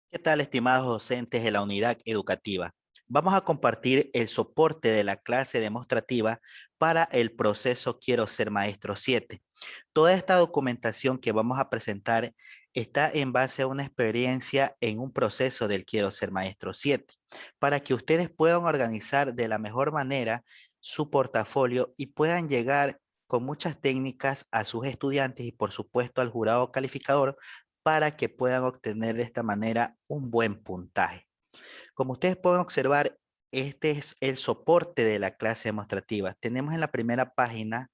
¿Qué tal, estimados docentes de la unidad educativa? Vamos a compartir el soporte de la clase demostrativa para el proceso Quiero ser maestro 7. Toda esta documentación que vamos a presentar está en base a una experiencia en un proceso del Quiero ser maestro 7, para que ustedes puedan organizar de la mejor manera su portafolio y puedan llegar con muchas técnicas a sus estudiantes y por supuesto al jurado calificador para que puedan obtener de esta manera un buen puntaje. Como ustedes pueden observar, este es el soporte de la clase demostrativa. Tenemos en la primera página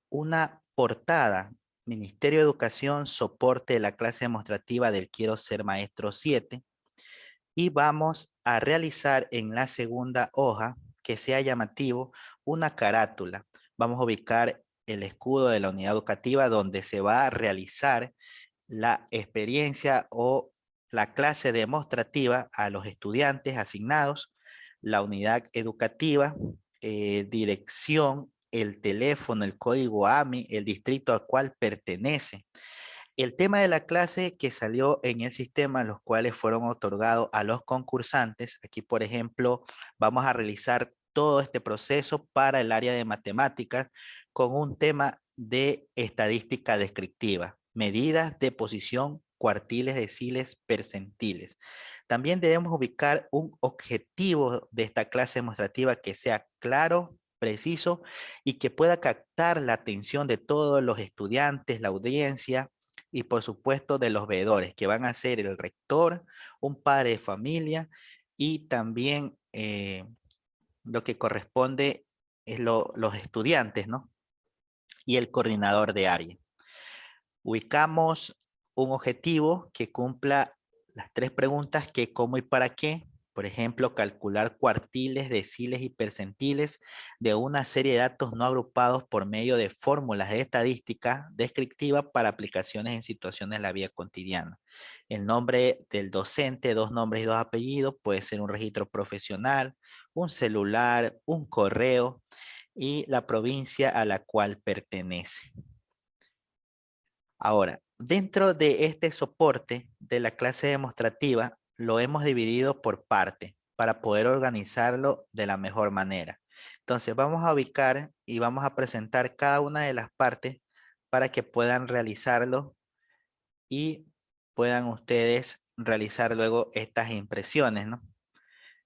una portada, Ministerio de Educación, soporte de la clase demostrativa del Quiero ser maestro 7. Y vamos a realizar en la segunda hoja, que sea llamativo, una carátula. Vamos a ubicar el escudo de la unidad educativa donde se va a realizar la experiencia o la clase demostrativa a los estudiantes asignados, la unidad educativa, dirección, el teléfono, el código AMI, el distrito al cual pertenece. El tema de la clase que salió en el sistema, los cuales fueron otorgados a los concursantes. Aquí, por ejemplo, vamos a realizar todo este proceso para el área de matemáticas con un tema de estadística descriptiva, medidas de posición, cuartiles, deciles, percentiles. También debemos ubicar un objetivo de esta clase demostrativa que sea claro, preciso y que pueda captar la atención de todos los estudiantes, la audiencia y por supuesto de los veedores, que van a ser el rector, un padre de familia y también lo que corresponde es los estudiantes, ¿no? Y el coordinador de área. Ubicamos un objetivo que cumpla las tres preguntas: qué, cómo y para qué. Por ejemplo, calcular cuartiles, deciles y percentiles de una serie de datos no agrupados por medio de fórmulas de estadística descriptiva para aplicaciones en situaciones de la vida cotidiana. El nombre del docente, dos nombres y dos apellidos, puede ser un registro profesional, un celular, un correo y la provincia a la cual pertenece. Ahora, dentro de este soporte de la clase demostrativa, lo hemos dividido por parte para poder organizarlo de la mejor manera. Entonces, vamos a ubicar y vamos a presentar cada una de las partes para que puedan realizarlo y puedan ustedes realizar luego estas impresiones, ¿no?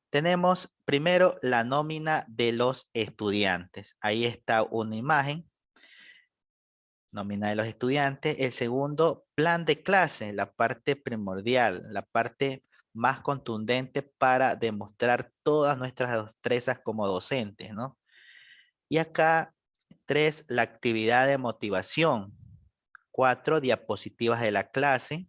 Tenemos primero la nómina de los estudiantes. Ahí está una imagen, nómina de los estudiantes. El segundo, plan de clase, la parte primordial, la parte más contundente para demostrar todas nuestras destrezas como docentes, ¿no? Y acá, tres, la actividad de motivación. Cuatro, diapositivas de la clase.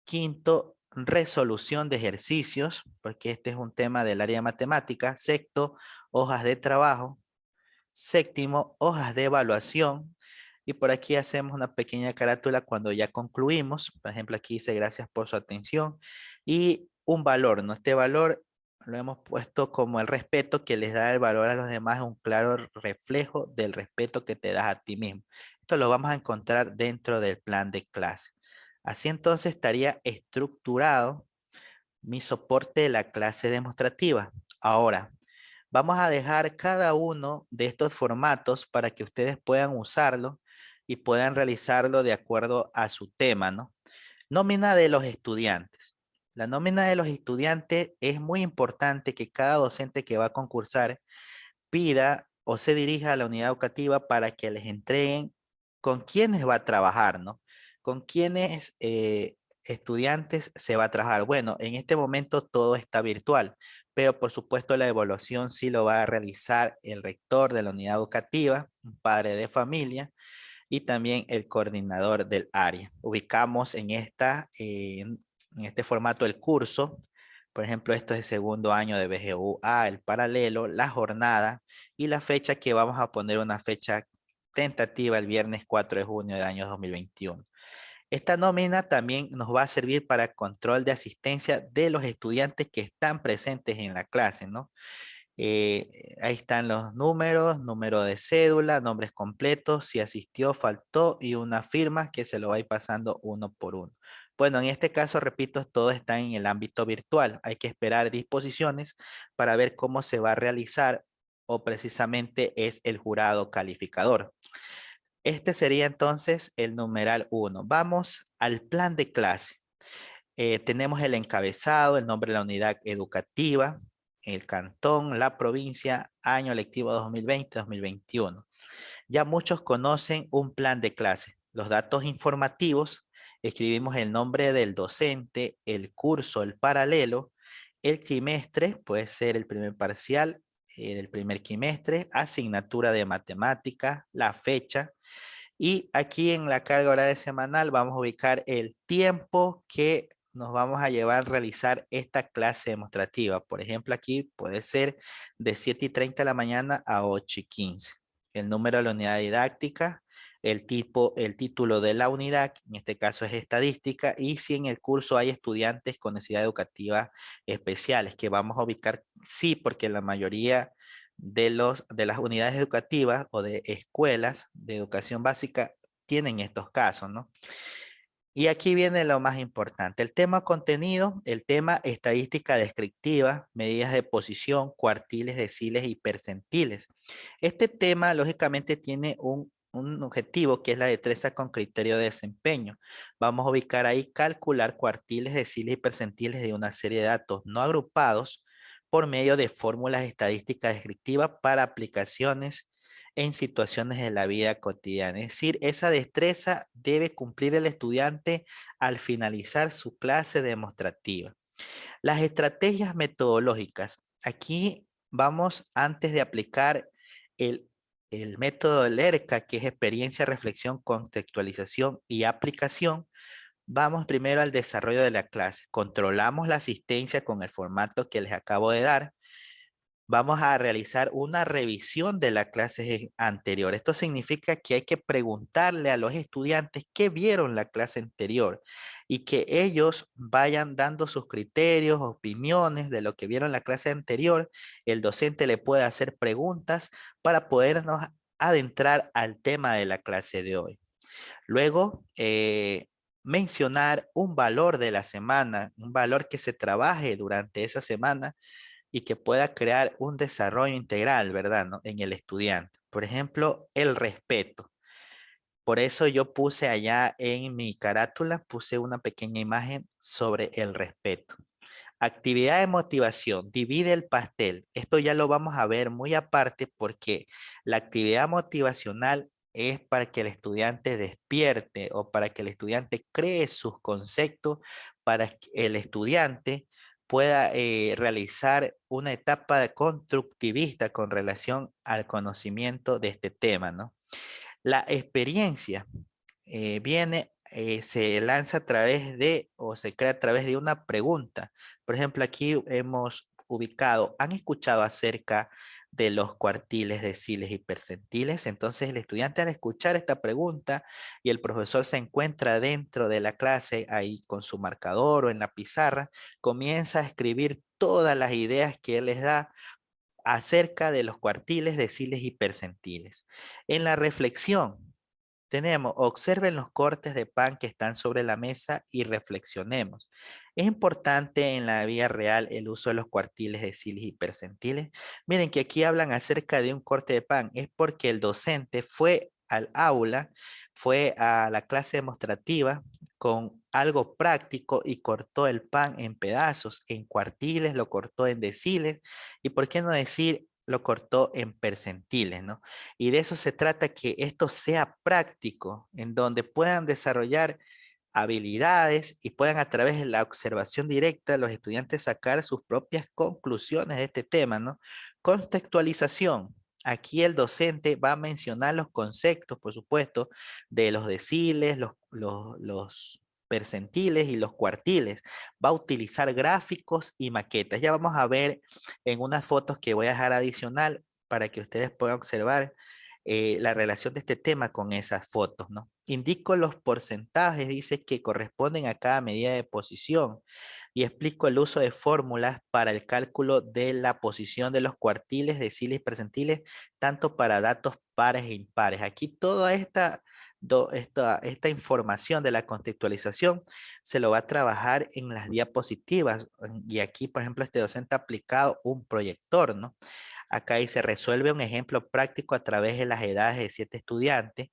Quinto, resolución de ejercicios, porque este es un tema del área de matemática. Sexto, hojas de trabajo. Séptimo, hojas de evaluación. Y por aquí hacemos una pequeña carátula cuando ya concluimos. Por ejemplo, aquí dice gracias por su atención. Y un valor, ¿no? Este valor lo hemos puesto como el respeto que les da el valor a los demás, es un claro reflejo del respeto que te das a ti mismo. Esto lo vamos a encontrar dentro del plan de clase. Así entonces estaría estructurado mi soporte de la clase demostrativa. Ahora, vamos a dejar cada uno de estos formatos para que ustedes puedan usarlo y puedan realizarlo de acuerdo a su tema, ¿no? Nómina de los estudiantes. La nómina de los estudiantes es muy importante que cada docente que va a concursar pida o se dirija a la unidad educativa para que les entreguen con quiénes va a trabajar, ¿no? Con quiénes estudiantes se va a trabajar. Bueno, en este momento todo está virtual, pero por supuesto la evaluación sí lo va a realizar el rector de la unidad educativa, un padre de familia y también el coordinador del área. Ubicamos en este formato el curso. Por ejemplo, esto es el segundo año de BGU-A, el paralelo, la jornada y la fecha que vamos a poner una fecha tentativa el viernes 4 de junio del año 2021. Esta nómina también nos va a servir para control de asistencia de los estudiantes que están presentes en la clase, ¿no? Ahí están los números, número de cédula, nombres completos, si asistió, faltó y una firma que se lo va a ir pasando uno por uno. Bueno, en este caso, repito, todo está en el ámbito virtual. Hay que esperar disposiciones para ver cómo se va a realizar o precisamente es el jurado calificador. Este sería entonces el numeral 1. Vamos al plan de clase. Tenemos el encabezado, el nombre de la unidad educativa, el cantón, la provincia, año lectivo 2020-2021. Ya muchos conocen un plan de clase. Los datos informativos, escribimos el nombre del docente, el curso, el paralelo, el trimestre, puede ser el primer parcial del primer trimestre, asignatura de matemática, la fecha, y aquí en la carga horaria semanal vamos a ubicar el tiempo que nos vamos a llevar a realizar esta clase demostrativa. Por ejemplo, aquí puede ser de 7:30 de la mañana a 8:15. El número de la unidad didáctica, el tipo, el título de la unidad, en este caso es estadística, y si en el curso hay estudiantes con necesidad educativa especiales, que vamos a ubicar, sí, porque la mayoría de las unidades educativas o de escuelas de educación básica tienen estos casos, ¿no? Y aquí viene lo más importante, el tema contenido, el tema estadística descriptiva, medidas de posición, cuartiles, deciles y percentiles. Este tema, lógicamente, tiene un objetivo que es la destreza con criterio de desempeño. Vamos a ubicar ahí, calcular cuartiles, deciles y percentiles de una serie de datos no agrupados por medio de fórmulas estadísticas descriptivas para aplicaciones en situaciones de la vida cotidiana. Es decir, esa destreza debe cumplir el estudiante al finalizar su clase demostrativa. Las estrategias metodológicas. Aquí vamos, antes de aplicar el, el método del ERCA, que es experiencia, reflexión, contextualización y aplicación, vamos primero al desarrollo de la clase. Controlamos la asistencia con el formato que les acabo de dar. Vamos a realizar una revisión de la clase anterior. Esto significa que hay que preguntarle a los estudiantes qué vieron la clase anterior y que ellos vayan dando sus criterios, opiniones de lo que vieron la clase anterior. El docente le puede hacer preguntas para podernos adentrar al tema de la clase de hoy. Luego, mencionar un valor de la semana, un valor que se trabaje durante esa semana y que pueda crear un desarrollo integral, ¿verdad? ¿No? En el estudiante. Por ejemplo, el respeto. Por eso yo puse allá en mi carátula, puse una pequeña imagen sobre el respeto. Actividad de motivación, divide el pastel. Esto ya lo vamos a ver muy aparte porque la actividad motivacional es para que el estudiante despierte o para que el estudiante cree sus conceptos, para que el estudiante pueda realizar una etapa de constructivista con relación al conocimiento de este tema, ¿no? La experiencia se lanza a través de o se crea a través de una pregunta. Por ejemplo, aquí hemos ubicado, ¿han escuchado acerca de los cuartiles, deciles y percentiles? Entonces el estudiante al escuchar esta pregunta y el profesor se encuentra dentro de la clase ahí con su marcador o en la pizarra, comienza a escribir todas las ideas que él les da acerca de los cuartiles, deciles y percentiles. En la reflexión, tenemos, observen los cortes de pan que están sobre la mesa y reflexionemos. ¿Es importante en la vida real el uso de los cuartiles, deciles y percentiles? Miren que aquí hablan acerca de un corte de pan. Es porque el docente fue al aula, fue a la clase demostrativa con algo práctico y cortó el pan en pedazos, en cuartiles, lo cortó en deciles y por qué no decir lo cortó en percentiles, ¿no? Y de eso se trata, que esto sea práctico, en donde puedan desarrollar habilidades y puedan a través de la observación directa los estudiantes sacar sus propias conclusiones de este tema, ¿no? Contextualización. Aquí el docente va a mencionar los conceptos, por supuesto, de los deciles, los percentiles y los cuartiles. Va a utilizar gráficos y maquetas. Ya vamos a ver en unas fotos que voy a dejar adicional para que ustedes puedan observar la relación de este tema con esas fotos, ¿no? Indico los porcentajes, dice, que corresponden a cada medida de posición y explico el uso de fórmulas para el cálculo de la posición de los cuartiles, deciles y percentiles, tanto para datos pares e impares. Aquí toda esta información de la contextualización se lo va a trabajar en las diapositivas. Y aquí, por ejemplo, este docente ha aplicado un proyector, ¿no? Acá dice, resuelve un ejemplo práctico a través de las edades de 7 estudiantes,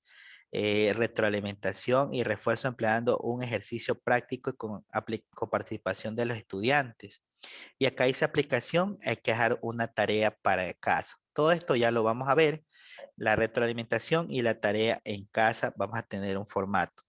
retroalimentación y refuerzo empleando un ejercicio práctico y con participación de los estudiantes. Y acá dice aplicación, hay que dejar una tarea para casa. Todo esto ya lo vamos a ver. La retroalimentación y la tarea en casa vamos a tener un formato.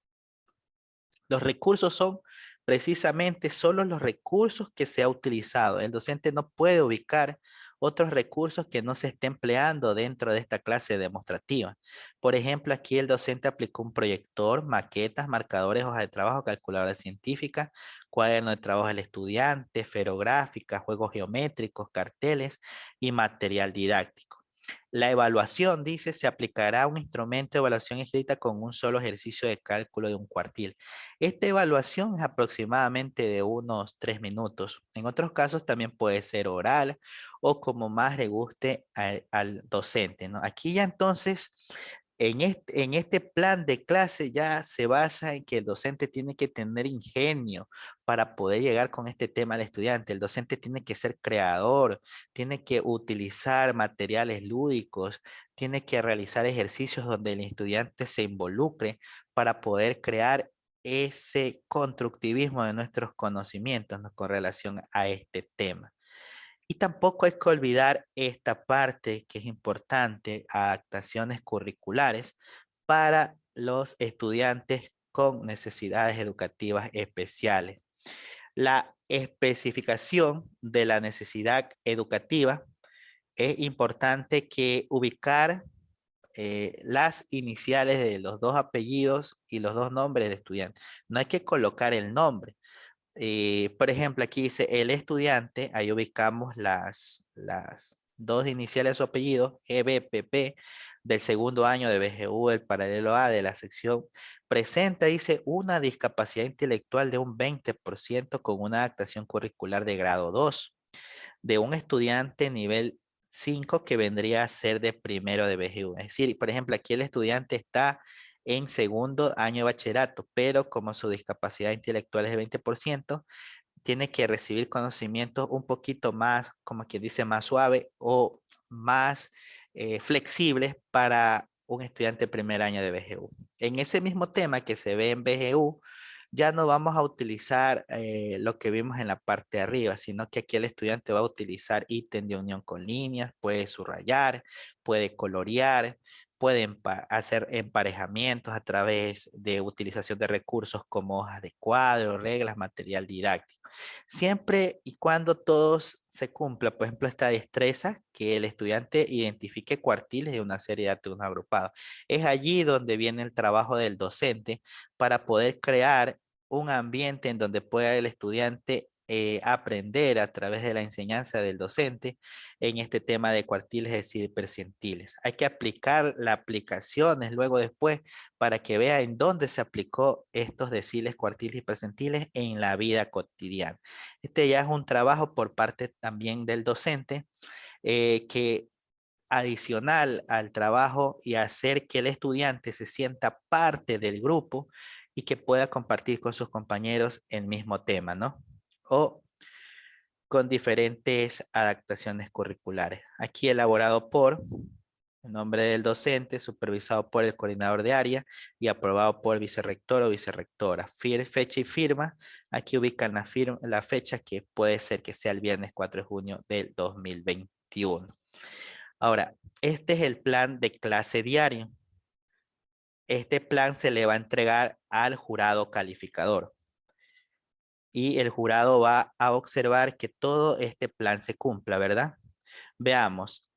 Los recursos son precisamente solo los recursos que se ha utilizado. El docente no puede ubicar otros recursos que no se esté empleando dentro de esta clase demostrativa. Por ejemplo, aquí el docente aplicó un proyector, maquetas, marcadores, hojas de trabajo, calculadora científica, cuaderno de trabajo del estudiante, esferográfica, juegos geométricos, carteles y material didáctico. La evaluación, dice, se aplicará un instrumento de evaluación escrita con un solo ejercicio de cálculo de un cuartil. Esta evaluación es aproximadamente de unos 3 minutos. En otros casos también puede ser oral o como más le guste al docente, ¿no? Aquí ya entonces, en este plan de clase ya se basa en que el docente tiene que tener ingenio para poder llegar con este tema al estudiante. El docente tiene que ser creador, tiene que utilizar materiales lúdicos, tiene que realizar ejercicios donde el estudiante se involucre para poder crear ese constructivismo de nuestros conocimientos, ¿no? Con relación a este tema. Y tampoco hay que olvidar esta parte que es importante, adaptaciones curriculares para los estudiantes con necesidades educativas especiales. La especificación de la necesidad educativa es importante que ubicar las iniciales de los dos apellidos y los dos nombres del estudiante. No hay que colocar el nombre. Por ejemplo, aquí dice el estudiante, ahí ubicamos las dos iniciales de su apellido, EBPP, del segundo año de BGU, del paralelo A de la sección, presenta, dice, una discapacidad intelectual de un 20% con una adaptación curricular de grado 2 de un estudiante nivel 5 que vendría a ser de primero de BGU. Es decir, por ejemplo, aquí el estudiante está en segundo año de bachillerato, pero como su discapacidad intelectual es de 20%, tiene que recibir conocimientos un poquito más, como quien dice, más suave o más flexibles para un estudiante de primer año de BGU. En ese mismo tema que se ve en BGU, ya no vamos a utilizar lo que vimos en la parte de arriba, sino que aquí el estudiante va a utilizar ítem de unión con líneas, puede subrayar, puede colorear, puede hacer emparejamientos a través de utilización de recursos como hojas de cuadro, reglas, material didáctico. Siempre y cuando todos se cumpla, por ejemplo, esta destreza, que el estudiante identifique cuartiles de una serie de datos agrupados. Es allí donde viene el trabajo del docente para poder crear un ambiente en donde pueda el estudiante aprender a través de la enseñanza del docente en este tema de cuartiles, es decir, percentiles. Hay que aplicar las aplicaciones luego después para que vea en dónde se aplicó estos deciles, cuartiles y percentiles en la vida cotidiana. Este ya es un trabajo por parte también del docente que adicional al trabajo y hacer que el estudiante se sienta parte del grupo y que pueda compartir con sus compañeros el mismo tema, ¿no? O con diferentes adaptaciones curriculares. Aquí elaborado por el nombre del docente, supervisado por el coordinador de área y aprobado por el vicerrector o vicerrectora. Fecha y firma. Aquí ubican la fecha que puede ser que sea el viernes 4 de junio del 2021. Ahora, este es el plan de clase diario. Este plan se le va a entregar al jurado calificador y el jurado va a observar que todo este plan se cumpla, ¿verdad? Veamos,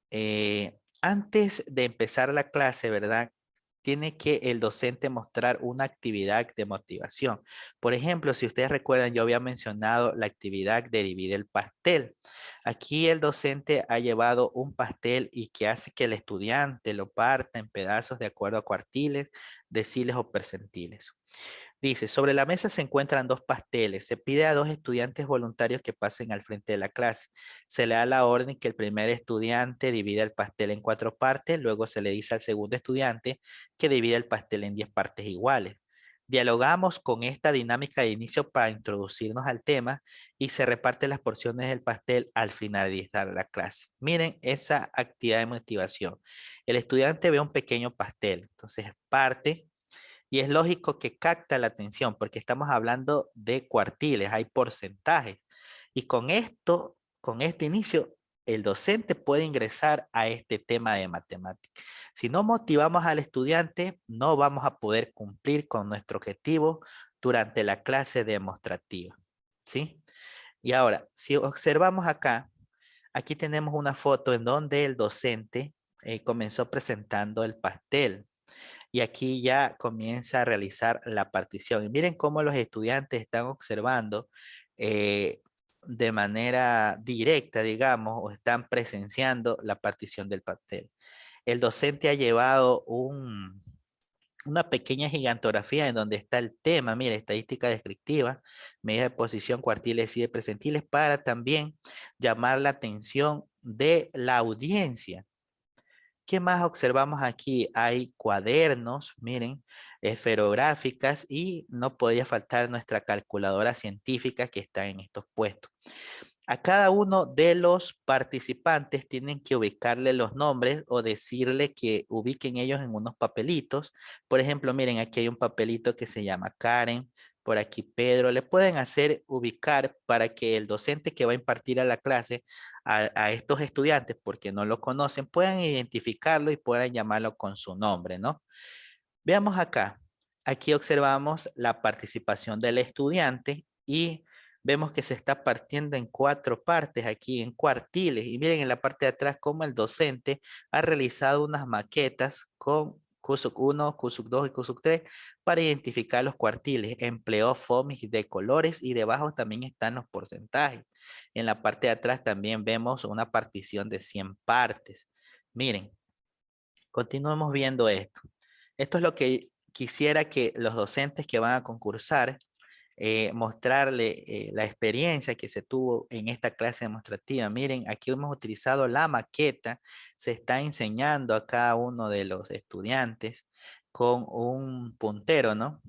antes de empezar la clase, ¿verdad? tiene que el docente mostrar una actividad de motivación. Por ejemplo, si ustedes recuerdan, yo había mencionado la actividad de dividir el pastel. Aquí el docente ha llevado un pastel y que hace que el estudiante lo parta en pedazos de acuerdo a cuartiles, deciles o percentiles. Dice, sobre la mesa se encuentran dos pasteles. Se pide a dos estudiantes voluntarios que pasen al frente de la clase. Se le da la orden que el primer estudiante divida el pastel en 4 partes. Luego se le dice al segundo estudiante que divida el pastel en 10 partes iguales. Dialogamos con esta dinámica de inicio para introducirnos al tema y se reparten las porciones del pastel al finalizar la clase. Miren esa actividad de motivación. El estudiante ve un pequeño pastel, entonces parte y es lógico que capta la atención porque estamos hablando de cuartiles, hay porcentajes. Y con esto, con este inicio, el docente puede ingresar a este tema de matemáticas. Si no motivamos al estudiante, no vamos a poder cumplir con nuestro objetivo durante la clase demostrativa. ¿Sí? Y ahora, si observamos acá, aquí tenemos una foto en donde el docente comenzó presentando el pastel. Y aquí ya comienza a realizar la partición. Y miren cómo los estudiantes están observando de manera directa, digamos, o están presenciando la partición del pastel. El docente ha llevado una pequeña gigantografía en donde está el tema, mira, estadística descriptiva, medida de posición, cuartiles y de percentiles, para también llamar la atención de la audiencia. ¿Qué más observamos aquí? Hay cuadernos, miren, esferográficas y no podía faltar nuestra calculadora científica que está en estos puestos. A cada uno de los participantes tienen que ubicarle los nombres o decirle que ubiquen ellos en unos papelitos. Por ejemplo, miren, aquí hay un papelito que se llama Karen, por aquí Pedro. Le pueden hacer ubicar para que el docente que va a impartir a la clase a estos estudiantes, porque no lo conocen, puedan identificarlo y puedan llamarlo con su nombre, ¿no? Veamos acá. Aquí observamos la participación del estudiante y vemos que se está partiendo en 4 partes aquí, en cuartiles. Y miren en la parte de atrás cómo el docente ha realizado unas maquetas con CUSUC 1, CUSUC 2 y CUSUC 3 para identificar los cuartiles. Empleó FOMIS de colores y debajo también están los porcentajes. En la parte de atrás también vemos una partición de 100 partes. Miren, continuemos viendo esto. Esto es lo que quisiera que los docentes que van a concursar, mostrarle la experiencia que se tuvo en esta clase demostrativa. Miren, aquí hemos utilizado la maqueta, se está enseñando a cada uno de los estudiantes con un puntero, ¿no?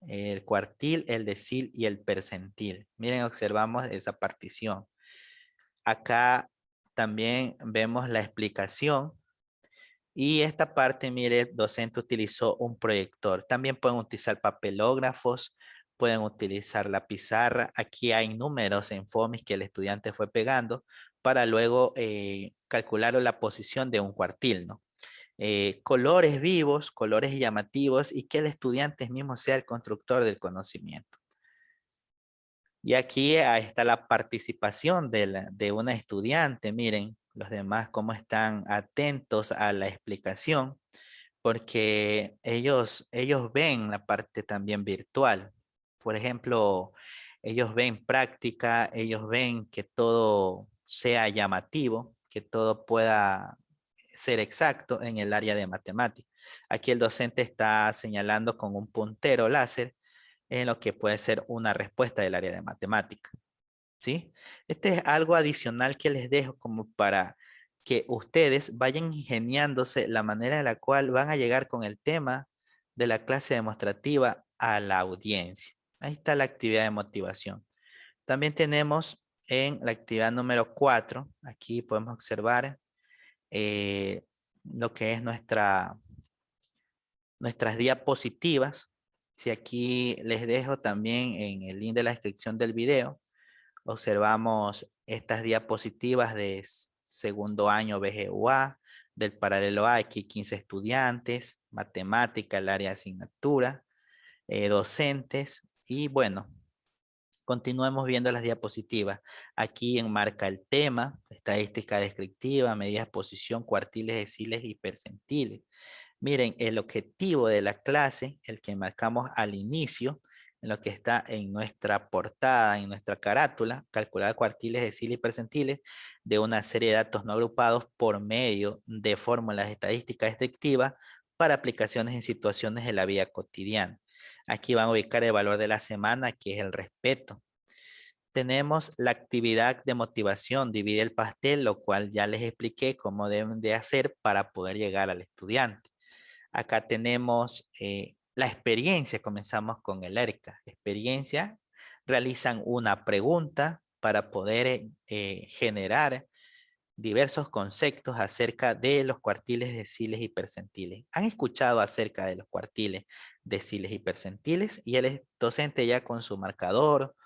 El cuartil, el decil y el percentil. Miren, observamos esa partición. Acá también vemos la explicación. Y esta parte, mire, el docente utilizó un proyector. También pueden utilizar papelógrafos, pueden utilizar la pizarra. Aquí hay números en FOMIS que el estudiante fue pegando para luego calcular la posición de un cuartil, ¿no? Colores vivos, colores llamativos y que el estudiante mismo sea el constructor del conocimiento. Y aquí está la participación de una estudiante. Miren, los demás cómo están atentos a la explicación, porque ellos ven la parte también virtual. Por ejemplo, ellos ven práctica, ellos ven que todo sea llamativo, que todo pueda ser exacto en el área de matemáticas. Aquí el docente está señalando con un puntero láser en lo que puede ser una respuesta del área de matemática. ¿Sí? Este es algo adicional que les dejo como para que ustedes vayan ingeniándose la manera en la cual van a llegar con el tema de la clase demostrativa a la audiencia. Ahí está la actividad de motivación. También tenemos en la actividad número 4, aquí podemos observar lo que es nuestras diapositivas. Si aquí les dejo también en el link de la descripción del video, observamos estas diapositivas de segundo año BGUA, del paralelo A, aquí 15 estudiantes, matemática, el área de asignatura, docentes y bueno, continuemos viendo las diapositivas. Aquí enmarca el tema, estadística descriptiva, medidas de posición, cuartiles, deciles y percentiles. Miren, el objetivo de la clase, el que marcamos al inicio, en lo que está en nuestra portada, en nuestra carátula, calcular cuartiles, deciles y percentiles de una serie de datos no agrupados por medio de fórmulas estadísticas estrictivas para aplicaciones en situaciones de la vida cotidiana. Aquí van a ubicar el valor de la semana, que es el respeto. Tenemos la actividad de motivación, divide el pastel, lo cual ya les expliqué cómo deben de hacer para poder llegar al estudiante. Acá tenemos la experiencia, comenzamos con el ERCA. Experiencia, realizan una pregunta para poder generar diversos conceptos acerca de los cuartiles, deciles y percentiles. ¿Han escuchado acerca de los cuartiles, deciles y percentiles? Y el docente ya con su marcador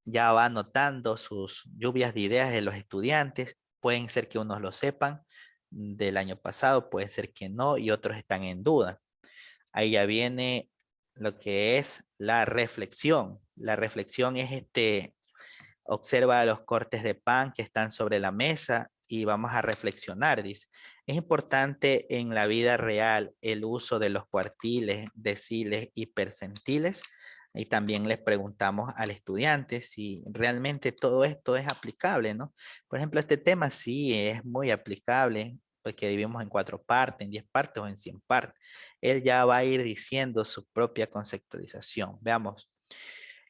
ya va anotando sus lluvias de ideas de los estudiantes. Pueden ser que unos lo sepan del año pasado, puede ser que no, y otros están en duda. Ahí ya viene lo que es la reflexión. La reflexión es observa los cortes de pan que están sobre la mesa y vamos a reflexionar, dice. Es importante en la vida real el uso de los cuartiles, deciles y percentiles. Y también les preguntamos al estudiante si realmente todo esto es aplicable, ¿no? Por ejemplo, este tema sí es muy aplicable, porque dividimos en 4 partes, en 10 partes o en 100 partes. Él ya va a ir diciendo su propia conceptualización. Veamos.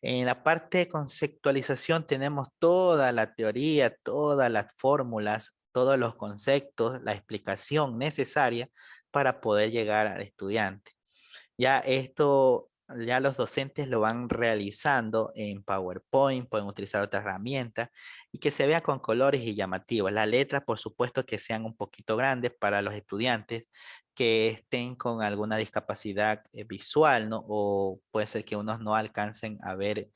En la parte de conceptualización tenemos toda la teoría, todas las fórmulas, todos los conceptos, la explicación necesaria para poder llegar al estudiante. Ya esto, ya los docentes lo van realizando en PowerPoint, pueden utilizar otras herramientas y que se vea con colores y llamativos. Las letras, por supuesto, que sean un poquito grandes para los estudiantes que estén con alguna discapacidad visual, ¿no? O puede ser que unos no alcancen a ver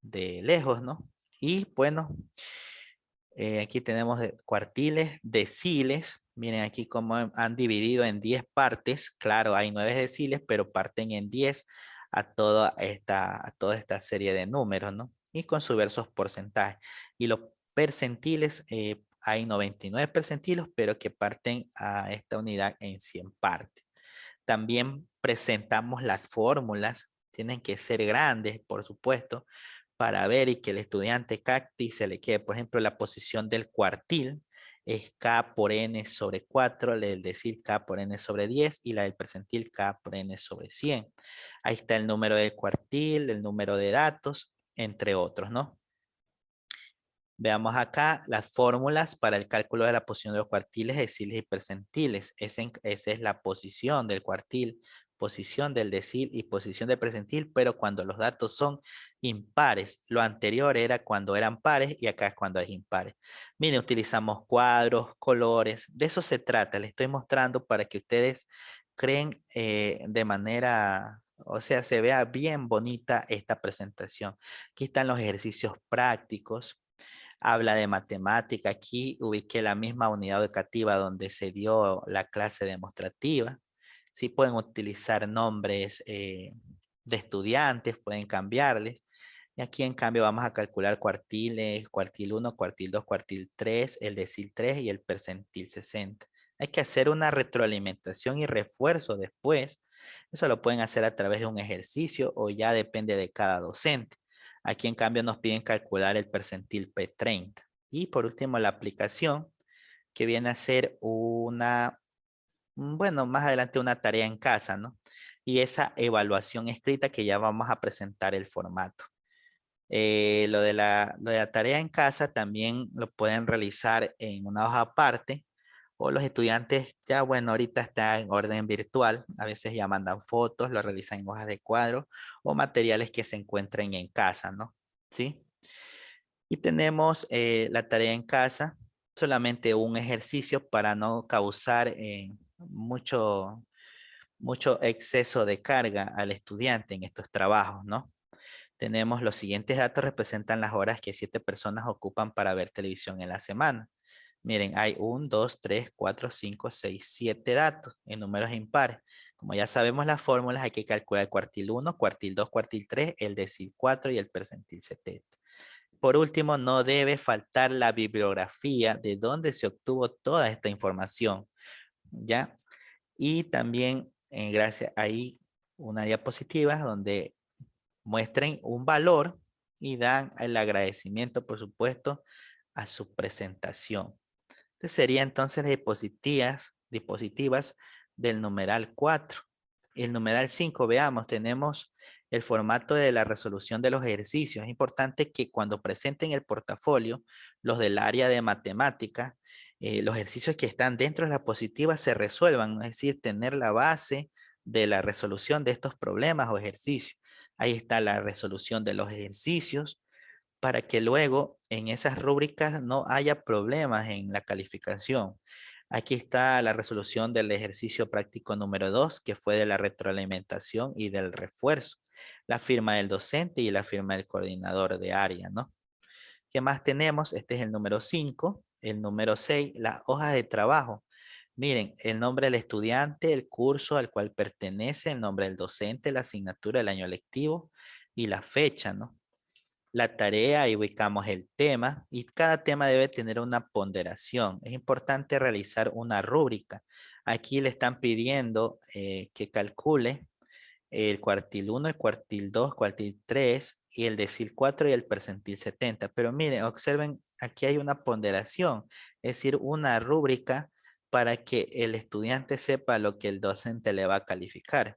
de lejos, ¿no? Y bueno, aquí tenemos cuartiles, deciles. Miren aquí cómo han dividido en 10 partes. Claro, hay 9 deciles, pero parten en 10 a toda esta serie de números, ¿no? Y con sus versos porcentajes. Y los percentiles, hay 99 percentiles, pero que parten a esta unidad en 100 partes. También presentamos las fórmulas. Tienen que ser grandes, por supuesto, para ver y que el estudiante capte y se le quede. Por ejemplo, la posición del cuartil es K por N sobre 4, la del decil K por N sobre 10 y la del percentil K por N sobre 100. Ahí está el número del cuartil, el número de datos, entre otros, ¿no? Veamos acá las fórmulas para el cálculo de la posición de los cuartiles, deciles y percentiles. Esa es la posición del cuartil, posición del decil y posición del percentil, pero cuando los datos son impares. Lo anterior era cuando eran pares y acá es cuando es impares. Miren, utilizamos cuadros, colores, de eso se trata. Les estoy mostrando para que ustedes creen de manera, o sea, se vea bien bonita esta presentación. Aquí están los ejercicios prácticos. Habla de matemática. Aquí ubiqué la misma unidad educativa donde se dio la clase demostrativa. Sí pueden utilizar nombres de estudiantes, pueden cambiarles. Y aquí en cambio vamos a calcular cuartiles, cuartil 1, cuartil 2, cuartil 3, el decil 3 y el percentil 60. Hay que hacer una retroalimentación y refuerzo después. Eso lo pueden hacer a través de un ejercicio o ya depende de cada docente. Aquí en cambio nos piden calcular el percentil P30. Y por último la aplicación que viene a ser bueno, más adelante una tarea en casa, ¿no? Y esa evaluación escrita que ya vamos a presentar el formato. Lo de la tarea en casa también lo pueden realizar en una hoja aparte o los estudiantes ya, bueno, ahorita está en orden virtual, a veces ya mandan fotos, lo realizan en hojas de cuadro o materiales que se encuentren en casa, ¿no? ¿Sí? Y tenemos la tarea en casa, solamente un ejercicio para no causar mucho exceso de carga al estudiante en estos trabajos, ¿no? Tenemos los siguientes datos, representan las horas que 7 personas ocupan para ver televisión en la semana. Miren, hay 1, 2, 3, 4, 5, 6, 7 datos en números impares. Como ya sabemos las fórmulas, hay que calcular el cuartil 1, cuartil 2, cuartil 3, el decil 4 y el percentil 70. Por último, no debe faltar la bibliografía de dónde se obtuvo toda esta información, ¿ya? Y también, gracias, hay una diapositiva donde muestren un valor y dan el agradecimiento, por supuesto, a su presentación. Este sería entonces diapositivas del numeral 4. El numeral 5, veamos, tenemos el formato de la resolución de los ejercicios. Es importante que cuando presenten el portafolio, los del área de matemática, los ejercicios que están dentro de la diapositiva se resuelvan, es decir, tener la base de la resolución de estos problemas o ejercicios. Ahí está la resolución de los ejercicios, para que luego en esas rúbricas no haya problemas en la calificación. Aquí está la resolución del ejercicio práctico número 2, que fue de la retroalimentación y del refuerzo. La firma del docente y la firma del coordinador de área, ¿no? ¿Qué más tenemos? Este es el número 5. El número 6, las hojas de trabajo. Miren, el nombre del estudiante, el curso al cual pertenece, el nombre del docente, la asignatura, el año lectivo y la fecha, ¿no? La tarea y ubicamos el tema y cada tema debe tener una ponderación. Es importante realizar una rúbrica. Aquí le están pidiendo que calcule el cuartil 1, el cuartil 2, cuartil 3 y el decil 4 y el percentil 70. Pero miren, observen, aquí hay una ponderación, es decir, una rúbrica para que el estudiante sepa lo que el docente le va a calificar.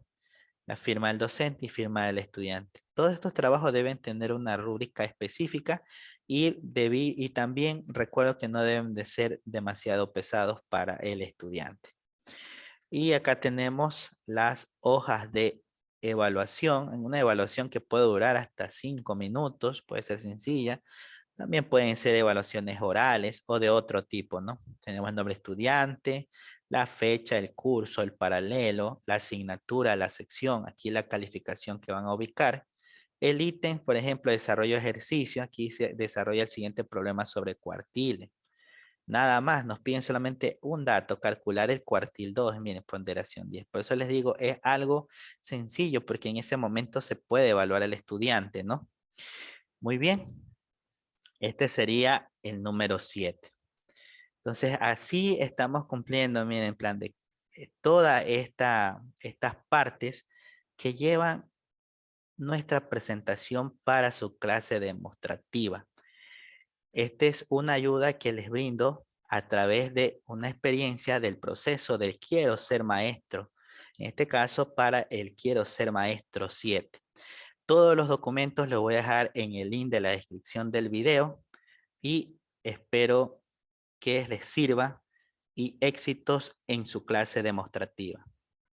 La firma del docente y firma del estudiante. Todos estos trabajos deben tener una rúbrica específica y también recuerdo que no deben de ser demasiado pesados para el estudiante. Y acá tenemos las hojas de evaluación, en una evaluación que puede durar hasta 5 minutos, puede ser sencilla. También pueden ser evaluaciones orales o de otro tipo, ¿no? Tenemos el nombre estudiante, la fecha, el curso, el paralelo, la asignatura, la sección, aquí la calificación que van a ubicar. El ítem, por ejemplo, desarrollo de ejercicio, aquí se desarrolla el siguiente problema sobre cuartiles. Nada más, nos piden solamente un dato, calcular el cuartil 2, miren, ponderación 10. Por eso les digo, es algo sencillo porque en ese momento se puede evaluar al estudiante, ¿no? Muy bien, este sería el número 7. Entonces, así estamos cumpliendo, miren, en plan de todas estas partes que llevan nuestra presentación para su clase demostrativa. Esta es una ayuda que les brindo a través de una experiencia del proceso del quiero ser maestro. En este caso, para el quiero ser maestro 7. Todos los documentos los voy a dejar en el link de la descripción del video y espero que les sirva y éxitos en su clase demostrativa.